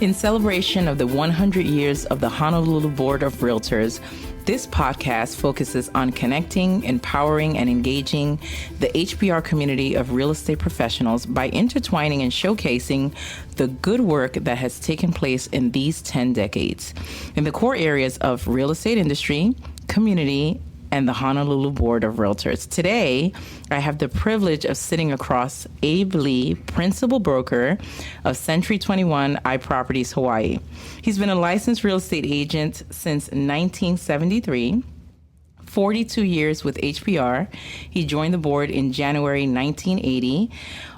In celebration of the 100 years of the Honolulu Board of Realtors, this podcast focuses on connecting, empowering, and engaging the HBR community of real estate professionals by intertwining and showcasing the good work that has taken place in these 10 decades in the core areas of real estate industry, community, and the Honolulu Board of Realtors. Today, I have the privilege of sitting across Abe Lee, principal broker of Century 21 iProperties, Hawaii. He's been a licensed real estate agent since 1973. 42 years with HBR. He joined the board in January 1980.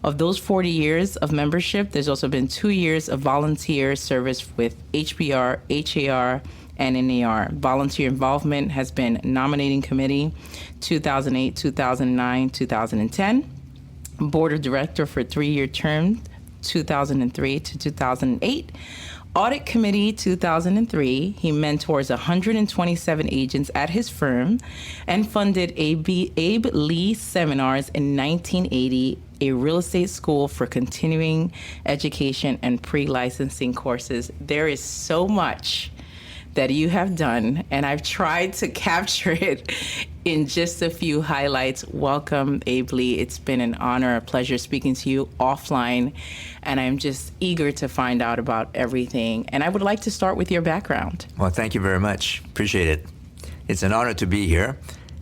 Of those 40 years of membership, there's also been 2 years of volunteer service with HBR, HAR, and NAR. Volunteer involvement has been nominating committee 2008, 2009, 2010. Board of director for 3-year term 2003 to 2008. Audit committee 2003. He mentors 127 agents at his firm and funded Abe Lee seminars in 1980, a real estate school for continuing education and pre-licensing courses. There is so much that you have done, and I've tried to capture it in just a few highlights. Welcome, Abe Lee. It's been an honor, a pleasure speaking to you offline, and I'm just eager to find out about everything. And I would like to start with your background. Well, thank you very much. Appreciate it. It's an honor to be here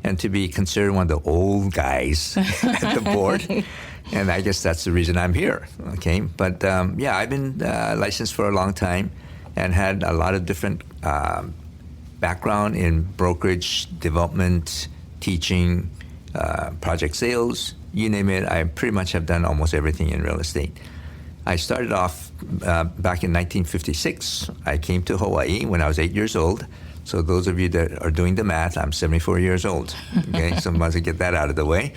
and to be considered one of the old guys at the board. And I guess that's the reason I'm here, okay? But I've been licensed for a long time and had a lot of different background in brokerage, development, teaching, project sales, you name it. I pretty much have done almost everything in real estate. I started off back in 1956. I came to Hawaii when I was 8 years old. So those of you that are doing the math, I'm 74 years old. Okay, so I must get that out of the way.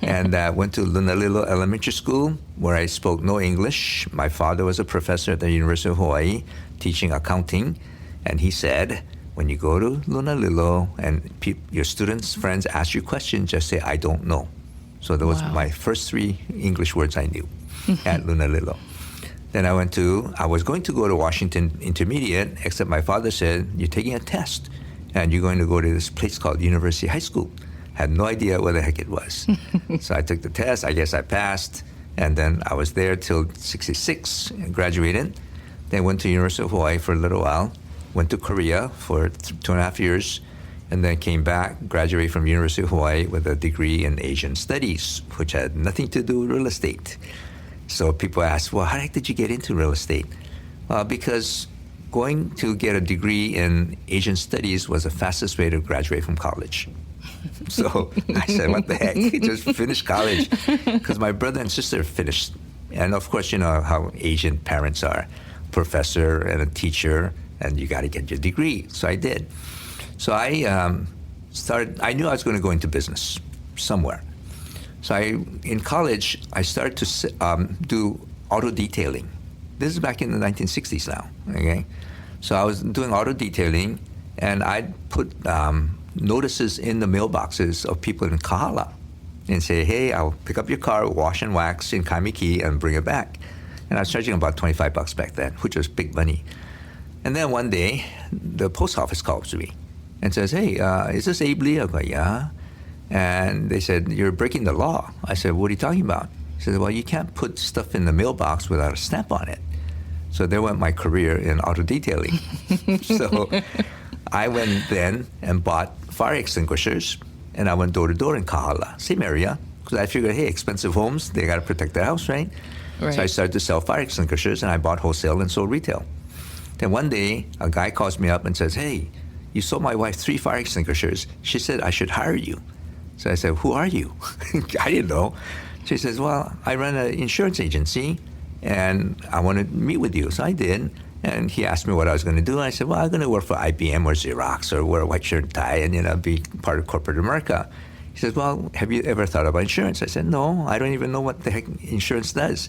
And went to Honolulu Elementary School, where I spoke no English. My father was a professor at the University of Hawaii, teaching accounting. And he said, when you go to Honolulu and your students, friends ask you questions, just say, I don't know. So that was my first 3 English words I knew at Honolulu. Then I was going to go to Washington Intermediate, except my father said, you're taking a test, and you're going to go to this place called University High School. Had no idea what the heck it was. So I took the test. I guess I passed. And then I was there till 66 and graduated. Then went to University of Hawaii for a little while. Went to Korea for 2.5 years. And then came back, graduated from University of Hawaii with a degree in Asian Studies, which had nothing to do with real estate. So people ask, well, how the heck did you get into real estate? Because going to get a degree in Asian Studies was the fastest way to graduate from college. So I said, what the heck? Just finish college. Because my brother and sister finished. And of course, you know how Asian parents are. Professor and a teacher, and you got to get your degree. So I did. So I knew I was going to go into business somewhere. So in college, I started to do auto detailing. This is back in the 1960s now, okay? So I was doing auto detailing, and I'd put notices in the mailboxes of people in Kahala and say, hey, I'll pick up your car, wash and wax in Kaimiki, and bring it back. And I was charging about $25 back then, which was big money. And then one day, the post office calls me and says, hey, is this Abe Lee? I go, yeah. And they said, you're breaking the law. I said, what are you talking about? He said, well, you can't put stuff in the mailbox without a stamp on it. So there went my career in auto detailing. So I went then and bought fire extinguishers, and I went door to door in Kahala, same area, because I figured, hey, expensive homes, they got to protect their house, right? So I started to sell fire extinguishers, and I bought wholesale and sold retail. Then one day, a guy calls me up and says, hey, you sold my wife 3 fire extinguishers. She said I should hire you. So I said, who are you? I didn't know. She says, well, I run an insurance agency, and I want to meet with you. So I did. And he asked me what I was going to do. And I said, well, I'm going to work for IBM or Xerox or wear a white shirt and tie and, be part of corporate America. He says, well, have you ever thought about insurance? I said, no, I don't even know what the heck insurance does.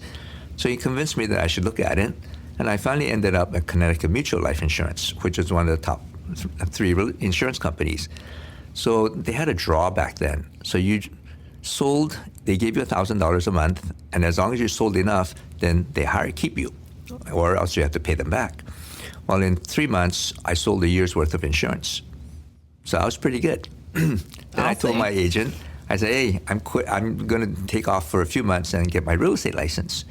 So he convinced me that I should look at it. And I finally ended up at Connecticut Mutual Life Insurance, which is one of the top 3 insurance companies. So they had a draw back then. So you sold, they gave you $1,000 a month, and as long as you sold enough, then they keep you. or else you have to pay them back. Well, in 3 months, I sold a year's worth of insurance. So I was pretty good. Then I told my agent, I said, hey, I'm going to take off for a few months and get my real estate license.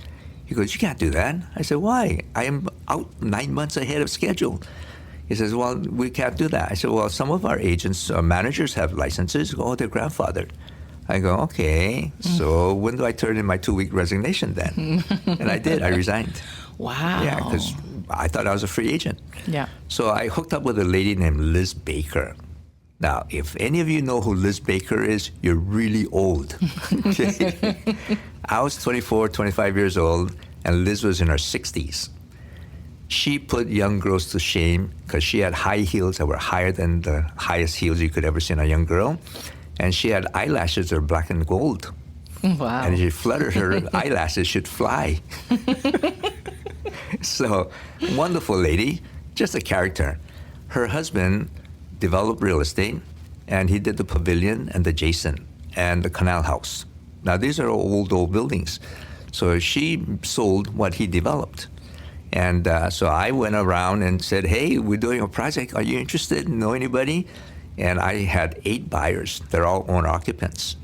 He goes, you can't do that. I said, why? I am out 9 months ahead of schedule. He says, well, we can't do that. I said, well, some of our agents, managers have licenses. Oh, they're grandfathered. I go, okay, so when do I turn in my 2-week resignation then? And I did. I resigned. Wow. Yeah, because I thought I was a free agent. Yeah. So I hooked up with a lady named Liz Baker. Now, if any of you know who Liz Baker is, you're really old. Okay? I was 24, 25 years old, and Liz was in her 60s. She put young girls to shame because she had high heels that were higher than the highest heels you could ever see in a young girl. And she had eyelashes that were black and gold. Wow. And if you fluttered her eyelashes, she'd fly. So, wonderful lady, just a character. Her husband developed real estate, and he did the Pavilion and the Jason and the Canal House. Now, these are old buildings. So she sold what he developed. And so I went around and said, hey, we're doing a project. Are you interested? Know anybody? And I had 8 buyers. They're all owner-occupants.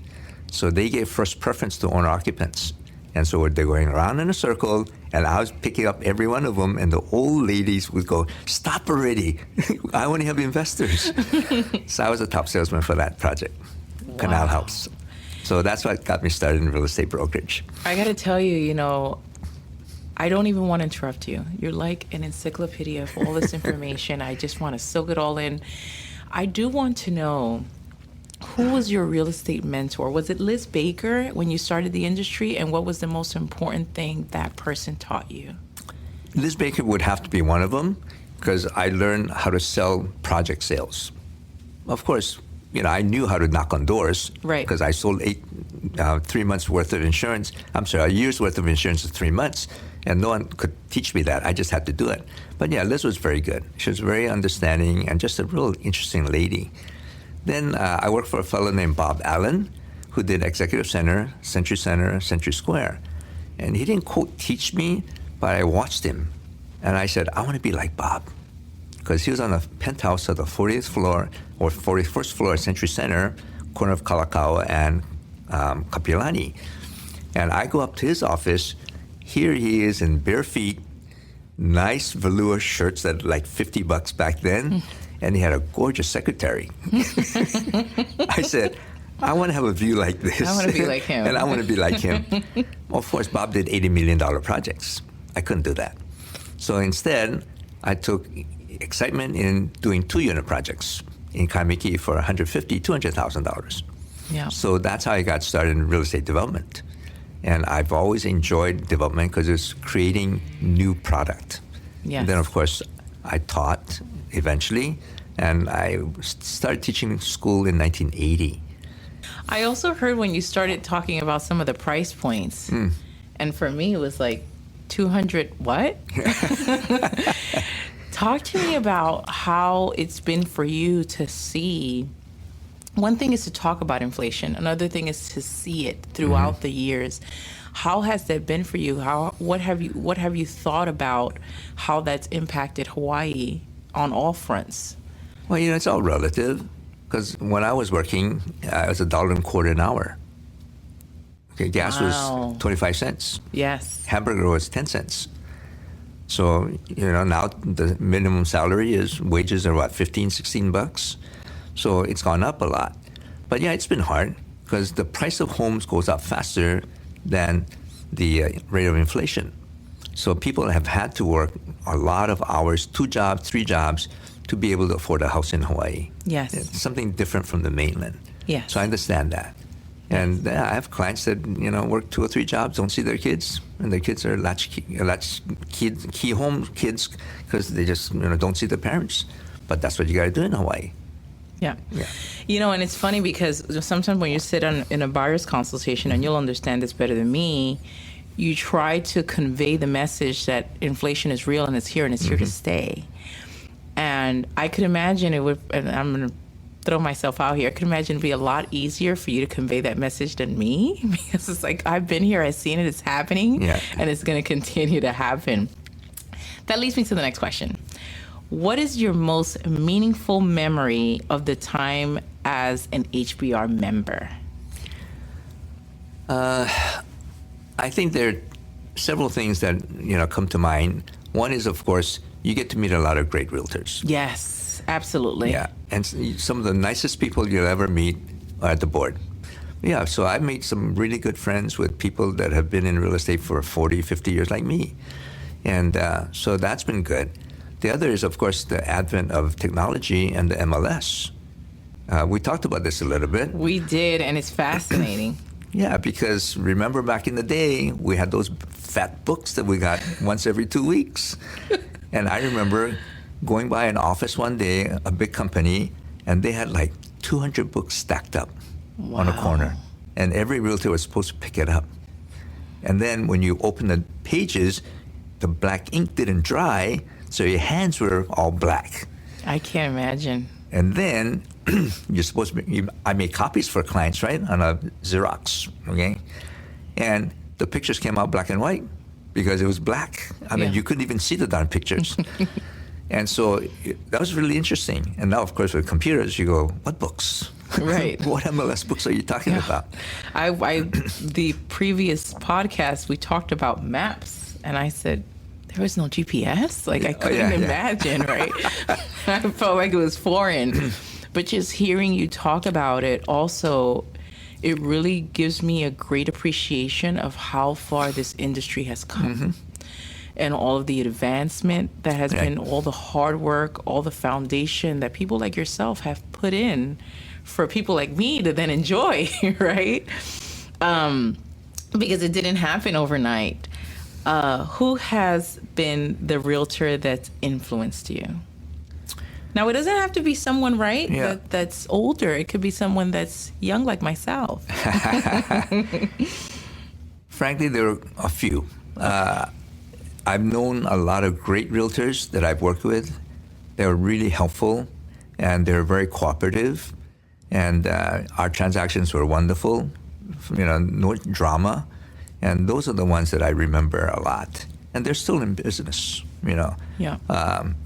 So they gave first preference to owner-occupants. And so they're going around in a circle, and I was picking up every one of them, and the old ladies would go, stop already. I only have investors. So I was a top salesman for that project, wow. Canal House. So that's what got me started in real estate brokerage. I got to tell you, I don't even want to interrupt you. You're like an encyclopedia of all this information. I just want to soak it all in. I do want to know, who was your real estate mentor? Was it Liz Baker when you started the industry? And what was the most important thing that person taught you? Liz Baker would have to be one of them because I learned how to sell project sales. Of course, I knew how to knock on doors. Right. Because I sold 3 months worth of insurance. I'm sorry, a year's worth of insurance in 3 months. And no one could teach me that. I just had to do it. But yeah, Liz was very good. She was very understanding and just a real interesting lady. Then I worked for a fellow named Bob Allen, who did Executive Center, Century Square. And he didn't, quote, teach me, but I watched him. And I said, I want to be like Bob. Because he was on the penthouse of the 40th floor or 41st floor at Century Center, corner of Kalakaua and Kapilani. And I go up to his office. Here he is in bare feet, nice velour shirts that were like $50 back then, and he had a gorgeous secretary. I said, I want to have a view like this. I want to be like him. And I want to be like him. Of course, Bob did $80 million projects. I couldn't do that. So instead, I took excitement in doing 2-unit projects in Kamiki for $150,000, $200,000. Yeah. So that's how I got started in real estate development. And I've always enjoyed development because it's creating new product. Yes. And then, of course, I taught eventually, and I started teaching school in 1980. I also heard when you started talking about some of the price points, and for me it was like 200 what? Talk to me about how it's been for you to see. One thing is to talk about inflation. Another thing is to see it throughout the years. How has that been for you? What have you thought about how that's impacted Hawaii on all fronts? Well, it's all relative. Because when I was working, it was $1.25 an hour. Okay, gas was 25 cents. Yes. Hamburger was 10 cents. So, now the minimum salary wages are what, 15, 16 bucks? So it's gone up a lot. But yeah, it's been hard because the price of homes goes up faster than the rate of inflation. So people have had to work a lot of hours, 2 jobs, 3 jobs, to be able to afford a house in Hawaii. Yes. It's something different from the mainland. Yes. So I understand that. And I have clients that, work 2 or 3 jobs, don't see their kids, and their kids are key home kids because they just, don't see their parents. But that's what you got to do in Hawaii. Yeah. And it's funny because sometimes when you sit in a buyer's consultation, and you'll understand this better than me, you try to convey the message that inflation is real and it's here to stay. And I could imagine it would, and I'm going to throw myself out here, I could imagine it'd be a lot easier for you to convey that message than me, because it's like, I've been here, I've seen it, it's happening, and it's going to continue to happen. That leads me to the next question. What is your most meaningful memory of the time as an HBR member? I think there are several things that come to mind. One is, of course, you get to meet a lot of great realtors. Yes, absolutely. Yeah, and some of the nicest people you'll ever meet are at the board. Yeah, so I've made some really good friends with people that have been in real estate for 40, 50 years like me. And so that's been good. The other is, of course, the advent of technology and the MLS. We talked about this a little bit. We did, and it's fascinating. Yeah, because remember back in the day, we had those fat books that we got once every 2 weeks. And I remember going by an office one day, a big company, and they had like 200 books stacked up on a corner. And every realtor was supposed to pick it up. And then when you open the pages, the black ink didn't dry, so your hands were all black. I can't imagine. And then you're supposed to I made copies for clients, right, on a Xerox, okay? And the pictures came out black and white because it was black. I mean, you couldn't even see the darn pictures. And so that was really interesting. And now, of course, with computers, you go, what books? Right. What MLS books are you talking about? The previous podcast, we talked about maps, and I said, there was no GPS? Like, I couldn't imagine, right? I felt like it was foreign. But just hearing you talk about it also, it really gives me a great appreciation of how far this industry has come. And all of the advancement that has been, all the hard work, all the foundation that people like yourself have put in for people like me to then enjoy, right? Because it didn't happen overnight. Who has been the realtor that's influenced you? Now, it doesn't have to be someone, right, that's older. It could be someone that's young like myself. Frankly, there are a few. I've known a lot of great realtors that I've worked with. They're really helpful, and they're very cooperative. And our transactions were wonderful, no drama. And those are the ones that I remember a lot. And they're still in business, Yeah.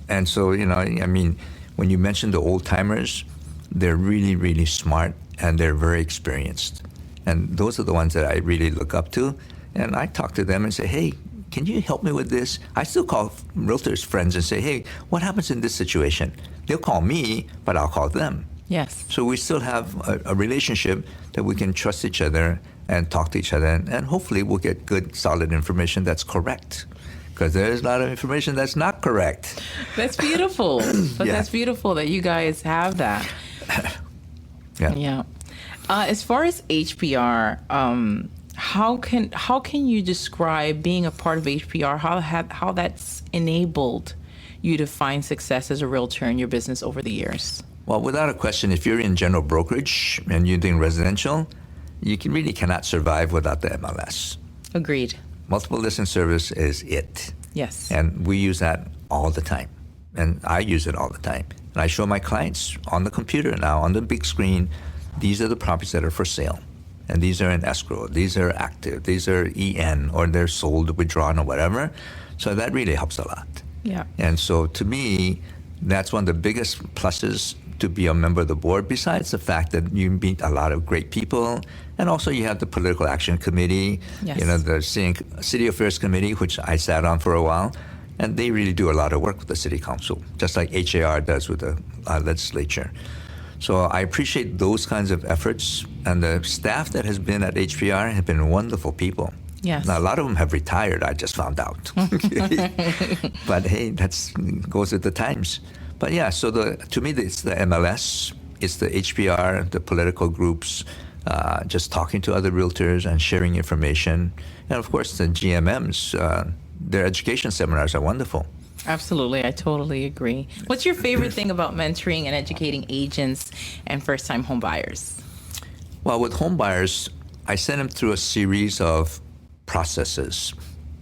And so, I mean, when you mention the old timers, they're really, really smart and they're very experienced. And those are the ones that I really look up to. And I talk to them and say, hey, can you help me with this? I still call realtors friends and say, hey, what happens in this situation? They'll call me, but I'll call them. Yes. So we still have a relationship that we can trust each other and talk to each other. And hopefully we'll get good, solid information that's correct. Because there's a lot of information that's not correct. That's beautiful. But that's beautiful that you guys have that. Yeah. As far as HBR, how can you describe being a part of HBR? How that's enabled you to find success as a realtor in your business over the years? Well, without a question, if you're in general brokerage and you're doing residential, you really cannot survive without the MLS. Agreed. Multiple listing service is it. Yes. And we use that all the time. And I use it all the time. And I show my clients on the computer now, on the big screen, these are the properties that are for sale. And these are in escrow. These are active. These are EN, or they're sold, withdrawn, or whatever. So that really helps a lot. Yeah. And so to me, that's one of the biggest pluses to be a member of the board, besides the fact that you meet a lot of great people. And also you have the Political Action Committee, the City Affairs Committee, which I sat on for a while. And they really do a lot of work with the City Council, just like HAR does with the legislature. So I appreciate those kinds of efforts. And the staff that has been at HBR have been wonderful people. Yes. Now, a lot of them have retired, I just found out. But hey, that goes with the times. But yeah, so to me, it's the MLS, it's the HBR, the political groups, just talking to other realtors and sharing information. And of course, the GMMs, their education seminars are wonderful. Absolutely. I totally agree. What's your favorite thing about mentoring and educating agents and first-time home buyers? Well, with home buyers, I send them through a series of processes.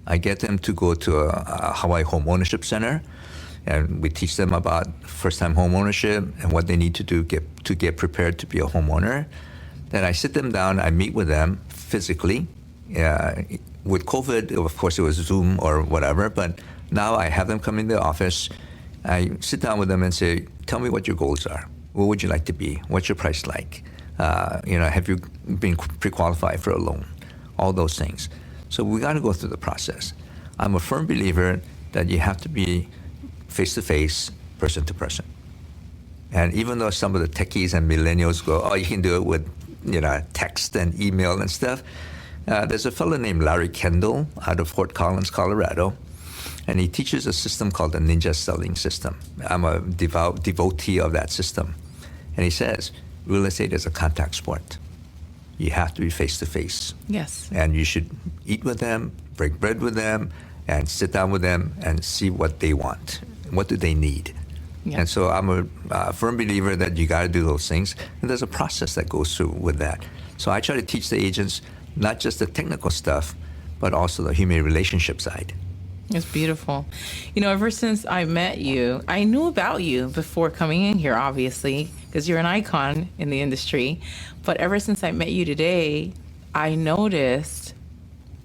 I get them to go to a Hawaii Home Ownership Center, and we teach them about first-time home ownership and what they need to do to get prepared to be a homeowner. Then I sit them down, I meet with them physically. With COVID, of course, it was Zoom or whatever, but Now I have them come in the office. I sit down with them and say, tell me what your goals are. What would you like to be? What's your price like? Have you been pre-qualified for a loan? All those things. So we got to go through the process. I'm a firm believer that you have to be face-to-face, person-to-person. And even though some of the techies and millennials go, oh, you can do it with text and email and stuff, there's a fellow named Larry Kendall out of Fort Collins, Colorado, and he teaches a system called the Ninja Selling System. I'm a devotee of that system. And he says, real estate is a contact sport. You have to be face-to-face. Yes. And you should eat with them, break bread with them, and sit down with them and see what they want. What do they need? Yeah. And so I'm a firm believer that you got to do those things. And there's a process that goes through with that. So I try to teach the agents not just the technical stuff, but also the human relationship side. It's beautiful. Ever since I met you, I knew about you before coming in here, obviously, because you're an icon in the industry. But ever since I met you today, I noticed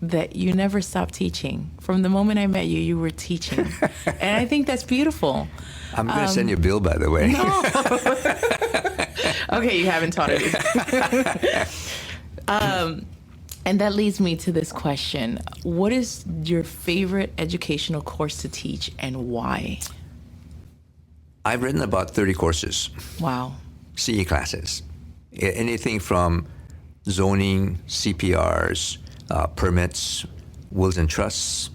that you never stopped teaching. From the moment I met you, you were teaching. And I think that's beautiful. I'm going to send you a bill, by the way. No. Okay, you haven't taught it. And that leads me to this question. What is your favorite educational course to teach and why? I've written about 30 courses. Wow. CE classes. Anything from zoning, CPRs, permits, wills and trusts,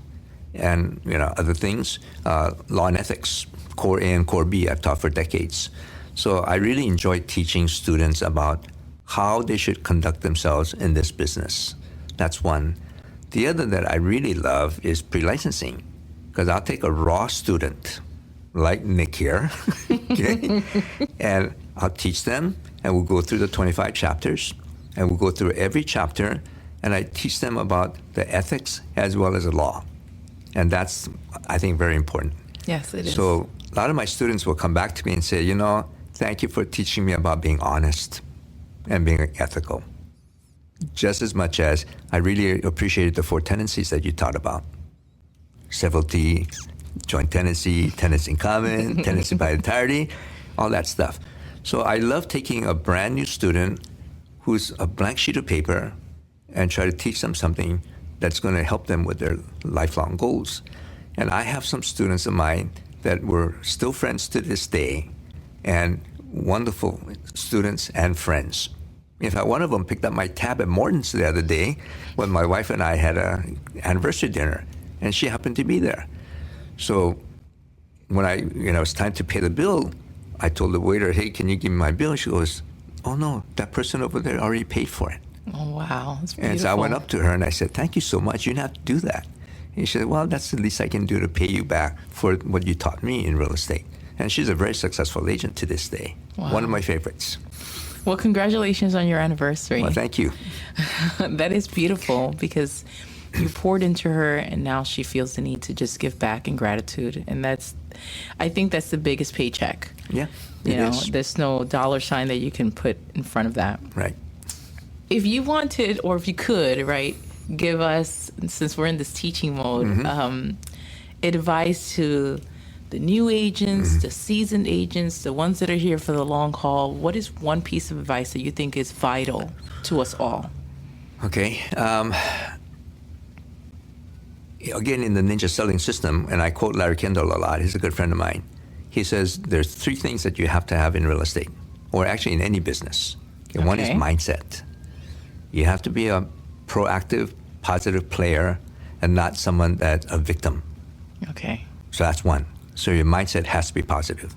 and other things. Law and ethics, Core A and Core B, I've taught for decades. So I really enjoy teaching students about how they should conduct themselves in this business. That's one. The other that I really love is pre-licensing, because I'll take a raw student like Nick here, okay, and I'll teach them, and we'll go through the 25 chapters, and we'll go through every chapter, and I teach them about the ethics as well as the law. And that's, I think, very important. Yes, it is. So a lot of my students will come back to me and say, thank you for teaching me about being honest and being ethical. Just as much as I really appreciated the 4 tenancies that you taught about. Severalty, joint tenancy, tenancy in common, tenancy by entirety, all that stuff. So I love taking a brand new student who's a blank sheet of paper and try to teach them something that's going to help them with their lifelong goals. And I have some students of mine that were still friends to this day, and wonderful students and friends. In fact, one of them picked up my tab at Morton's the other day when my wife and I had an anniversary dinner, and she happened to be there. So when it's time to pay the bill, I told the waiter, hey, can you give me my bill? She goes, oh no, that person over there already paid for it. Oh, wow. That's beautiful. And so I went up to her and I said, thank you so much. You didn't have to do that. And she said, well, that's the least I can do to pay you back for what you taught me in real estate. And she's a very successful agent to this day. Wow. One of my favorites. Well, congratulations on your anniversary. Well, thank you. That is beautiful, because you poured into her and now she feels the need to just give back in gratitude. And I think that's the biggest paycheck. Yeah, it is. There's no dollar sign that you can put in front of that. Right. If you wanted, or if you could, right, give us, since we're in this teaching mode, advice to the new agents, the seasoned agents, the ones that are here for the long haul, what is one piece of advice that you think is vital to us all? Okay. Again, in the Ninja Selling System, and I quote Larry Kendall a lot, he's a good friend of mine. He says there's 3 things that you have to have in real estate, or actually in any business. Okay. One is mindset. You have to be a proactive, positive player and not someone that's a victim. Okay. So that's one. So your mindset has to be positive.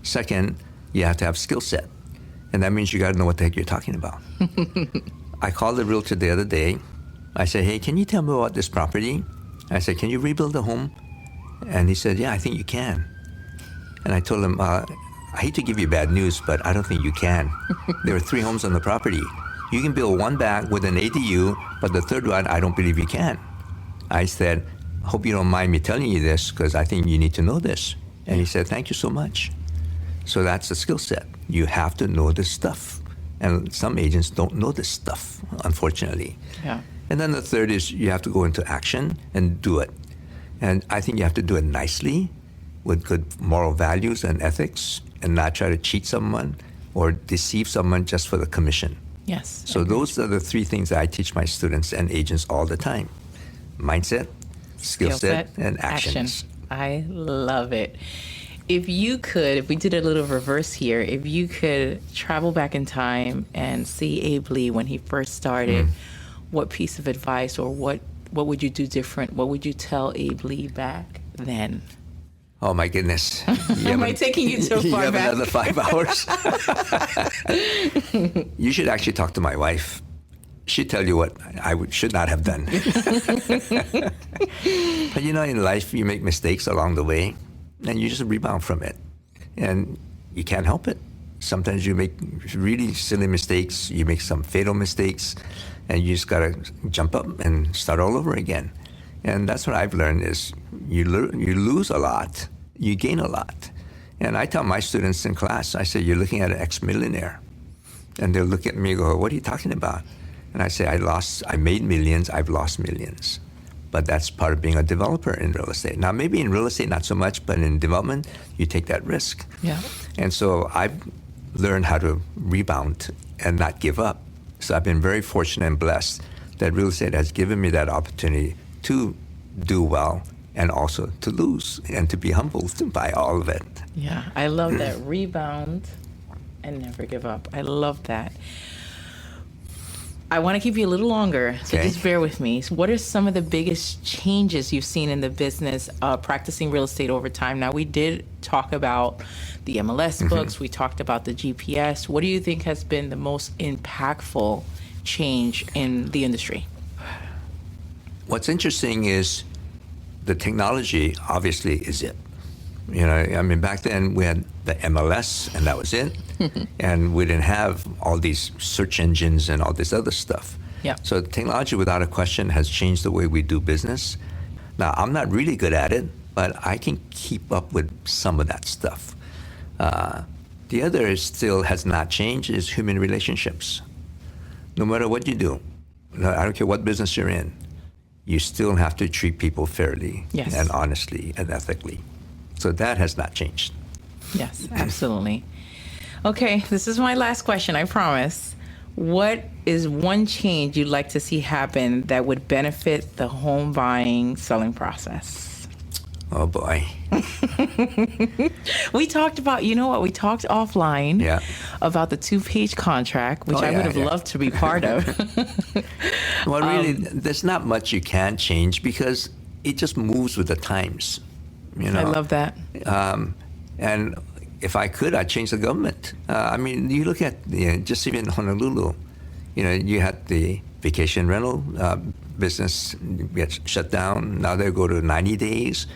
Second, you have to have skill set. And that means you got to know what the heck you're talking about. I called the realtor the other day. I said, hey, can you tell me about this property? I said, can you rebuild the home? And he said, yeah, I think you can. And I told him, I hate to give you bad news, but I don't think you can. There are 3 homes on the property. You can build 1 back with an ADU, but the 3rd one, I don't believe you can. I said, hope you don't mind me telling you this, because I think you need to know this. And he said, thank you so much. So that's the skill set. You have to know this stuff. And some agents don't know this stuff, unfortunately. Yeah. And then the 3rd is you have to go into action and do it. And I think you have to do it nicely with good moral values and ethics and not try to cheat someone or deceive someone just for the commission. Yes. So those are the three things that I teach my students and agents all the time. Mindset, skill set, and actions. I love it. If we did a little reverse here, if you could travel back in time and see Abe Lee when he first started, what piece of advice or what would you do different? What would you tell Abe Lee back then? Oh, my goodness. Am I taking you too far back? You have another 5 hours? You should actually talk to my wife. She'd tell you what I should not have done. But in life, you make mistakes along the way, and you just rebound from it. And you can't help it. Sometimes you make really silly mistakes. You make some fatal mistakes, and you just got to jump up and start all over again. And that's what I've learned is you lose a lot, you gain a lot. And I tell my students in class, I say, you're looking at an ex-millionaire. And they'll look at me and go, what are you talking about? And I say, I made millions, I've lost millions. But that's part of being a developer in real estate. Now, maybe in real estate, not so much, but in development, you take that risk. Yeah. And so I've learned how to rebound and not give up. So I've been very fortunate and blessed that real estate has given me that opportunity to do well and also to lose and to be humbled by all of it. Yeah, I love that. Rebound and never give up. I love that. I want to keep you a little longer, so just bear with me. So what are some of the biggest changes you've seen in the business practicing real estate over time? Now, we did talk about the MLS books. We talked about the GPS. What do you think has been the most impactful change in the industry? What's interesting is the technology obviously is it. Back then we had the MLS and that was it. And we didn't have all these search engines and all this other stuff. Yeah. So technology, without a question, has changed the way we do business. Now, I'm not really good at it, but I can keep up with some of that stuff. The other still has not changed is human relationships. No matter what you do, I don't care what business you're in, you still have to treat people fairly and honestly and ethically. So that has not changed. Yes, absolutely. Okay, this is my last question, I promise. What is one change you'd like to see happen that would benefit the home buying, selling process? Oh, boy. We talked about, we talked offline about the 2-page contract, which I would have loved to be part of. Well, really, there's not much you can change because it just moves with the times. I love that. And if I could, I'd change the government. You look at just even Honolulu, you had the vacation rental business get shut down. Now they go to 90 days.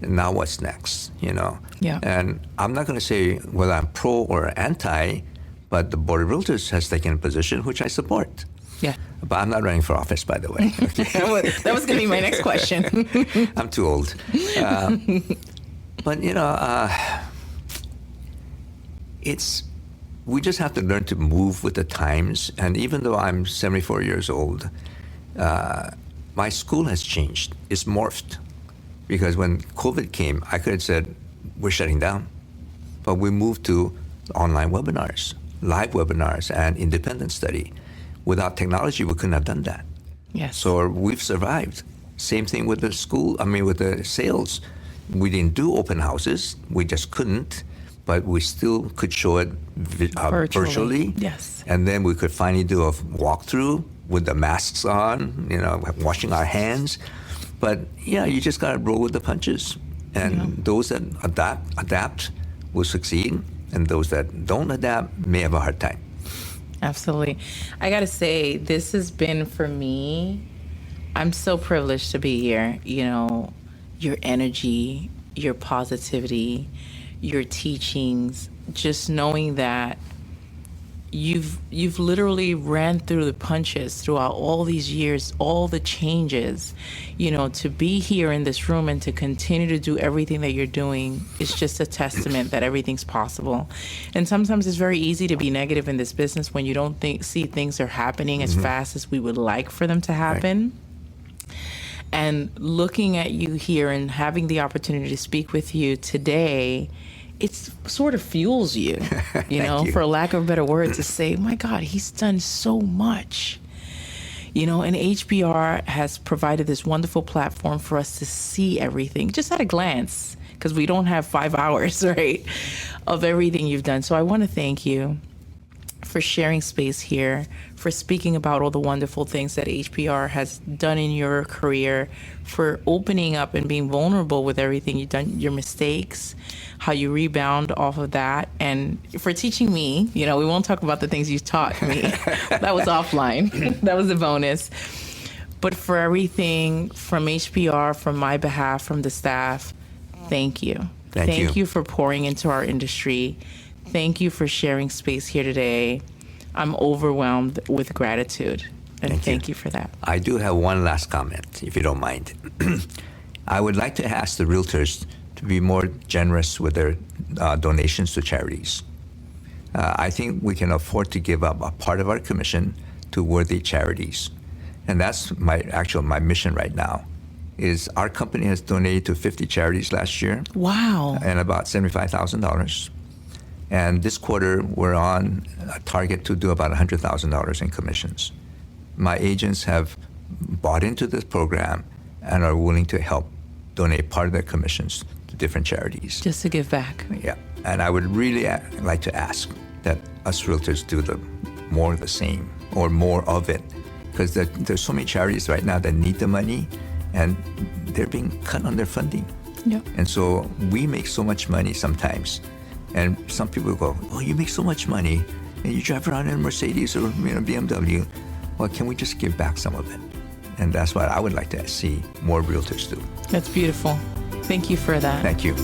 And now what's next, Yeah. And I'm not going to say whether I'm pro or anti, but the Board of Realtors has taken a position which I support. Yeah. But I'm not running for office, by the way. Okay? That was going to be my next question. I'm too old. But, we just have to learn to move with the times. And even though I'm 74 years old, my school has changed. It's morphed. Because when COVID came, I could have said, we're shutting down. But we moved to online webinars, live webinars, and independent study. Without technology, we couldn't have done that. Yes. So we've survived. Same thing with the school, with the sales. We didn't do open houses. We just couldn't. But we still could show it virtually. Yes. And then we could finally do a walkthrough with the masks on, washing our hands. But you just got to roll with the punches. And those that adapt will succeed. And those that don't adapt may have a hard time. Absolutely. I got to say, this has been, for me, I'm so privileged to be here. Your energy, your positivity, your teachings, just knowing that you've literally ran through the punches throughout all these years, all the changes, to be here in this room and to continue to do everything that you're doing is just a testament that everything's possible. And sometimes it's very easy to be negative in this business when you don't see things are happening as fast as we would like for them to happen. Right. And looking at you here and having the opportunity to speak with you today, it sort of fuels you, you know, for lack of a better word, to say, my God, he's done so much. You know, and HBR has provided this wonderful platform for us to see everything just at a glance, because we don't have 5 hours, right, of everything you've done. So I want to thank you for sharing space here, for speaking about all the wonderful things that HBR has done in your career, for opening up and being vulnerable with everything you've done, your mistakes, how you rebound off of that, and for teaching me. You know, we won't talk about the things you taught me. That was offline. That was a bonus. But for everything from HBR, from my behalf, from the staff, thank you. Thank you for pouring into our industry. Thank you for sharing space here today. I'm overwhelmed with gratitude, and thank you for that. I do have one last comment, if you don't mind. I would like to ask the realtors to be more generous with their donations to charities. I think we can afford to give up a part of our commission to worthy charities. And that's my mission right now, is our company has donated to 50 charities last year. Wow. And about $75,000. And this quarter, we're on a target to do about $100,000 in commissions. My agents have bought into this program and are willing to help donate part of their commissions to different charities. Just to give back. Yeah. And I would really like to ask that us realtors do more of the same, or more of it. Because there's so many charities right now that need the money, and they're being cut on their funding. Yep. And so we make so much money sometimes. And some people go, oh, you make so much money, and you drive around in a Mercedes or BMW. Well, can we just give back some of it? And that's what I would like to see more realtors do. That's beautiful. Thank you for that. Thank you.